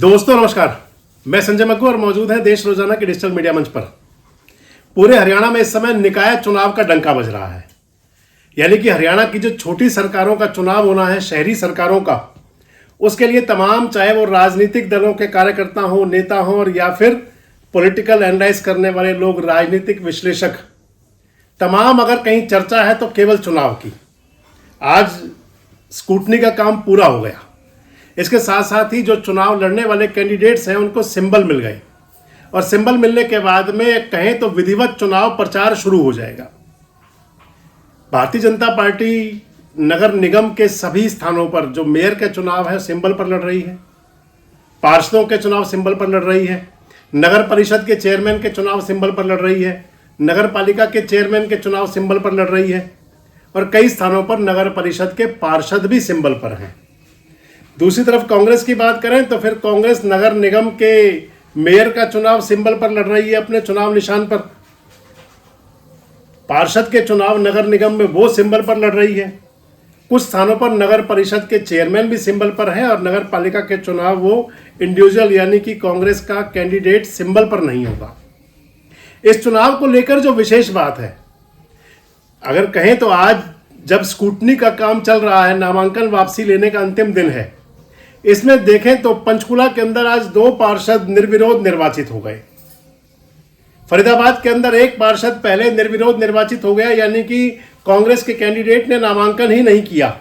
दोस्तों नमस्कार, मैं संजय मग्गू और मौजूद है देश रोजाना के डिजिटल मीडिया मंच पर। पूरे हरियाणा में इस समय निकाय चुनाव का डंका बज रहा है। यानी कि हरियाणा की जो छोटी सरकारों का चुनाव होना है, शहरी सरकारों का, उसके लिए तमाम, चाहे वो राजनीतिक दलों के कार्यकर्ता हों, नेता हों, और या फिर पॉलिटिकल एनालाइज करने वाले लोग, राजनीतिक विश्लेषक, तमाम अगर कहीं चर्चा है तो केवल चुनाव की। आज स्कूटनी का काम पूरा हो गया। इसके साथ साथ ही जो चुनाव लड़ने वाले कैंडिडेट्स हैं उनको सिंबल मिल गए, और सिंबल मिलने के बाद में कहें तो विधिवत चुनाव प्रचार शुरू हो जाएगा। भारतीय जनता पार्टी नगर निगम के सभी स्थानों पर जो मेयर के चुनाव है सिंबल पर लड़ रही है, पार्षदों के चुनाव सिंबल पर लड़ रही है, नगर परिषद के चेयरमैन के चुनाव सिंबल पर लड़ रही है, नगर पालिका के चेयरमैन के चुनाव सिंबल पर लड़ रही है, और कई स्थानों पर नगर परिषद के पार्षद भी सिंबल पर हैं। दूसरी तरफ कांग्रेस की बात करें तो फिर कांग्रेस नगर निगम के मेयर का चुनाव सिंबल पर लड़ रही है, अपने चुनाव निशान पर। पार्षद के चुनाव नगर निगम में वो सिंबल पर लड़ रही है। कुछ स्थानों पर नगर परिषद के चेयरमैन भी सिंबल पर है, और नगर पालिका के चुनाव वो इंडिविजुअल यानी कि कांग्रेस का कैंडिडेट सिंबल पर नहीं होगा। इस चुनाव को लेकर जो विशेष बात है, अगर कहें तो आज जब स्कूटनी का काम चल रहा है, नामांकन वापसी लेने का अंतिम दिन है, इसमें देखें तो पंचकुला के अंदर आज 2 पार्षद निर्विरोध निर्वाचित हो गए। फरीदाबाद के अंदर 1 पार्षद पहले निर्विरोध निर्वाचित हो गया, यानी कि कांग्रेस के कैंडिडेट ने नामांकन ही नहीं किया।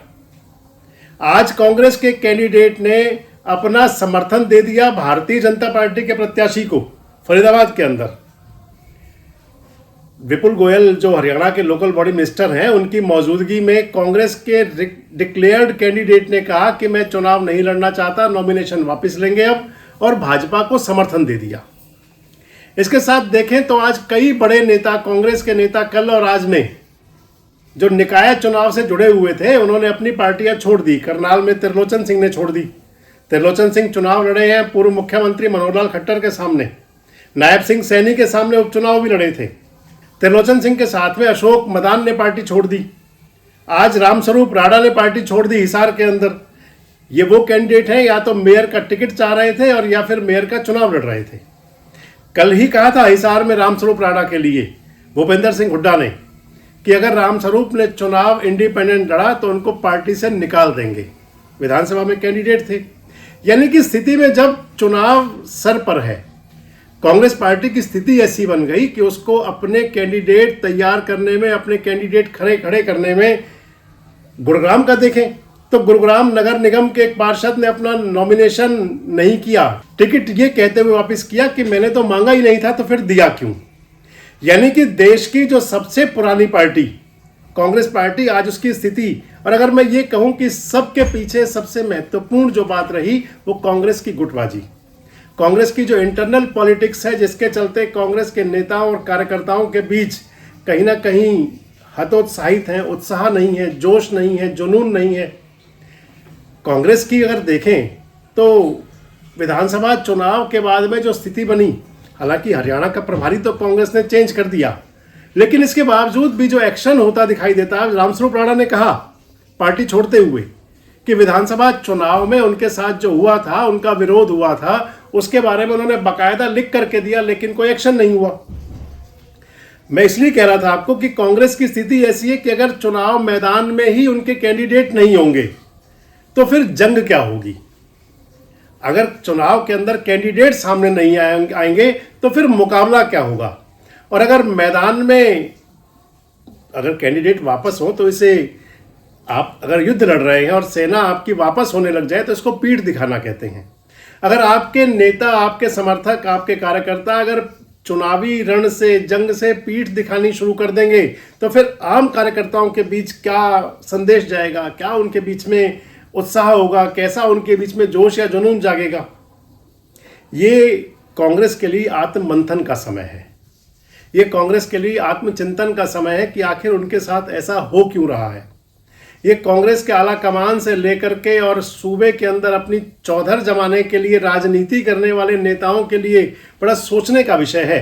आज कांग्रेस के कैंडिडेट ने अपना समर्थन दे दिया भारतीय जनता पार्टी के प्रत्याशी को। फरीदाबाद के अंदर विपुल गोयल जो हरियाणा के लोकल बॉडी मिनिस्टर हैं, उनकी मौजूदगी में कांग्रेस के डिक्लेयर्ड कैंडिडेट ने कहा कि मैं चुनाव नहीं लड़ना चाहता, नॉमिनेशन वापस लेंगे अब, और भाजपा को समर्थन दे दिया। इसके साथ देखें तो आज कई बड़े नेता, कांग्रेस के नेता कल और आज में जो निकाय चुनाव से जुड़े हुए थे, उन्होंने अपनी पार्टियां छोड़ दी। करनाल में त्रिलोचन सिंह ने छोड़ दी। त्रिलोचन सिंह चुनाव लड़े हैं पूर्व मुख्यमंत्री मनोहर लाल खट्टर के सामने। नायब सिंह सैनी के सामने उपचुनाव भी लड़े थे। त्रिलोचन सिंह के साथ में अशोक मदान ने पार्टी छोड़ दी। आज रामस्वरूप राणा ने पार्टी छोड़ दी हिसार के अंदर। ये वो कैंडिडेट हैं, या तो मेयर का टिकट चाह रहे थे और या फिर मेयर का चुनाव लड़ रहे थे। कल ही कहा था हिसार में रामस्वरूप राणा के लिए भूपेंद्र सिंह हुड्डा ने कि अगर रामस्वरूप ने चुनाव इंडिपेंडेंट लड़ा तो उनको पार्टी से निकाल देंगे। विधानसभा में कैंडिडेट थे। यानी कि स्थिति में जब चुनाव सर पर है, कांग्रेस पार्टी की स्थिति ऐसी बन गई कि उसको अपने कैंडिडेट तैयार करने में, अपने कैंडिडेट खड़े करने में, गुरुग्राम का देखें तो गुरुग्राम नगर निगम के एक पार्षद ने अपना नॉमिनेशन नहीं किया, टिकट ये कहते हुए वापस किया कि मैंने तो मांगा ही नहीं था, तो फिर दिया क्यों। यानी कि देश की जो सबसे पुरानी पार्टी कांग्रेस पार्टी, आज उसकी स्थिति, और अगर मैं ये कहूं कि सबके पीछे सबसे महत्वपूर्ण जो बात रही वो कांग्रेस की गुटबाजी, कांग्रेस की जो इंटरनल पॉलिटिक्स है, जिसके चलते कांग्रेस के नेताओं और कार्यकर्ताओं के बीच कहीं ना कहीं हतोत्साहित हैं, उत्साह नहीं है, जोश नहीं है, जुनून नहीं है। कांग्रेस की अगर देखें तो विधानसभा चुनाव के बाद में जो स्थिति बनी, हालांकि हरियाणा का प्रभारी तो कांग्रेस ने चेंज कर दिया, लेकिन इसके बावजूद भी जो एक्शन होता दिखाई देता है। रामस्वरूप राणा ने कहा पार्टी छोड़ते हुए कि विधानसभा चुनाव में उनके साथ जो हुआ था, उनका विरोध हुआ था, उसके बारे में उन्होंने बाकायदा लिख करके दिया, लेकिन कोई एक्शन नहीं हुआ। मैं इसलिए कह रहा था आपको कि कांग्रेस की स्थिति ऐसी है कि अगर चुनाव मैदान में ही उनके कैंडिडेट नहीं होंगे तो फिर जंग क्या होगी। अगर चुनाव के अंदर कैंडिडेट सामने नहीं आएंगे तो फिर मुकाबला क्या होगा। और अगर मैदान में अगर कैंडिडेट वापस हो तो इसे, आप अगर युद्ध लड़ रहे हैं और सेना आपकी वापस होने लग जाए तो इसको पीठ दिखाना कहते हैं। अगर आपके नेता, आपके समर्थक, आपके कार्यकर्ता अगर चुनावी रण से, जंग से पीठ दिखानी शुरू कर देंगे तो फिर आम कार्यकर्ताओं के बीच क्या संदेश जाएगा, क्या उनके बीच में उत्साह होगा, कैसा उनके बीच में जोश या जुनून जागेगा। ये कांग्रेस के लिए आत्ममंथन का समय है। ये कांग्रेस के लिए आत्मचिंतन का समय है कि आखिर उनके साथ ऐसा हो क्यों रहा है। ये कांग्रेस के आला कमान से लेकर के और सूबे के अंदर अपनी चौधर जमाने के लिए राजनीति करने वाले नेताओं के लिए बड़ा सोचने का विषय है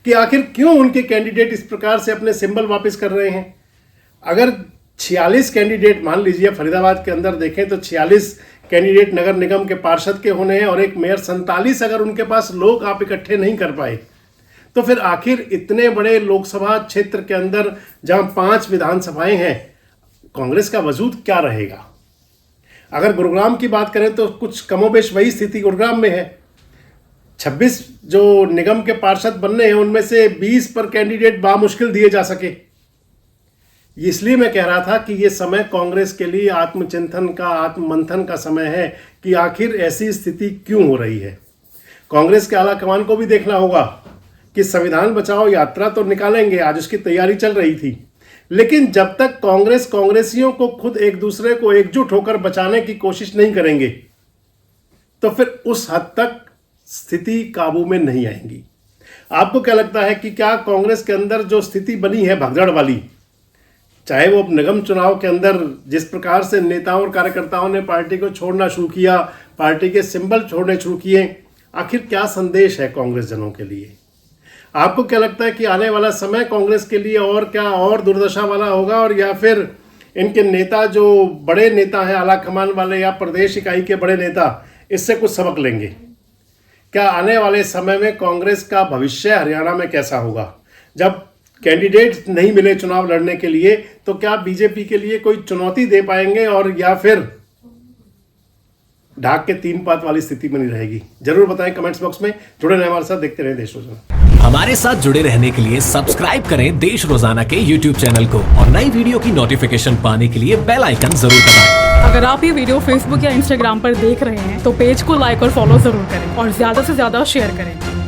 कि आखिर क्यों उनके कैंडिडेट इस प्रकार से अपने सिंबल वापस कर रहे हैं। अगर 46 कैंडिडेट, मान लीजिए फरीदाबाद के अंदर देखें तो 46 कैंडिडेट नगर निगम के पार्षद के होने हैं और एक मेयर 47 अगर उनके पास लोग आप इकट्ठे नहीं कर पाए, तो फिर आखिर इतने बड़े लोकसभा क्षेत्र के अंदर जहां 5 विधानसभाएं हैं, कांग्रेस का वजूद क्या रहेगा? अगर गुरुग्राम की बात करें तो कुछ कमोबेश वही स्थिति गुरुग्राम में है। 26 जो निगम के पार्षद बनने हैं उनमें से 20 पर कैंडिडेट बामुश्किल दिए जा सके। इसलिए मैं कह रहा था कि ये समय कांग्रेस के लिए आत्मचिंतन का, आत्ममंथन का समय है कि आखिर ऐसी स्थिति क्यों हो रही है। कांग्रेस के आला कमान को भी देखना होगा कि संविधान बचाओ यात्रा तो निकालेंगे, आज उसकी तैयारी चल रही थी, लेकिन जब तक कांग्रेस कांग्रेसियों को खुद एक दूसरे को एकजुट होकर बचाने की कोशिश नहीं करेंगे, तो फिर उस हद तक स्थिति काबू में नहीं आएंगी। आपको क्या लगता है कि क्या कांग्रेस के अंदर जो स्थिति बनी है भगदड़ वाली, चाहे वो निगम चुनाव के अंदर जिस प्रकार से नेताओं और कार्यकर्ताओं ने पार्टी को छोड़ना शुरू किया, पार्टी के सिंबल छोड़ने शुरू किए, आखिर क्या संदेश है कांग्रेस जनों के लिए? आपको क्या लगता है कि आने वाला समय कांग्रेस के लिए और क्या और दुर्दशा वाला होगा, और या फिर इनके नेता जो बड़े नेता हैं आला कमान वाले या प्रदेश इकाई के बड़े नेता, इससे कुछ सबक लेंगे? क्या आने वाले समय में कांग्रेस का भविष्य हरियाणा में कैसा होगा? जब कैंडिडेट नहीं मिले चुनाव लड़ने के लिए, तो क्या बीजेपी के लिए कोई चुनौती दे पाएंगे, और या फिर ढाक के 3 पात वाली स्थिति बनी रहेगी? जरूर बताएं कमेंट्स बॉक्स में। जुड़े रहें हमारे साथ, देखते रहें देश रोजाना। हमारे साथ जुड़े रहने के लिए सब्सक्राइब करें देश रोजाना के YouTube चैनल को और नई वीडियो की नोटिफिकेशन पाने के लिए बेल आइकन जरूर दबाएं। अगर आप ये वीडियो Facebook या Instagram पर देख रहे हैं तो पेज को लाइक और फॉलो जरूर करें और ज्यादा से ज्यादा शेयर करें।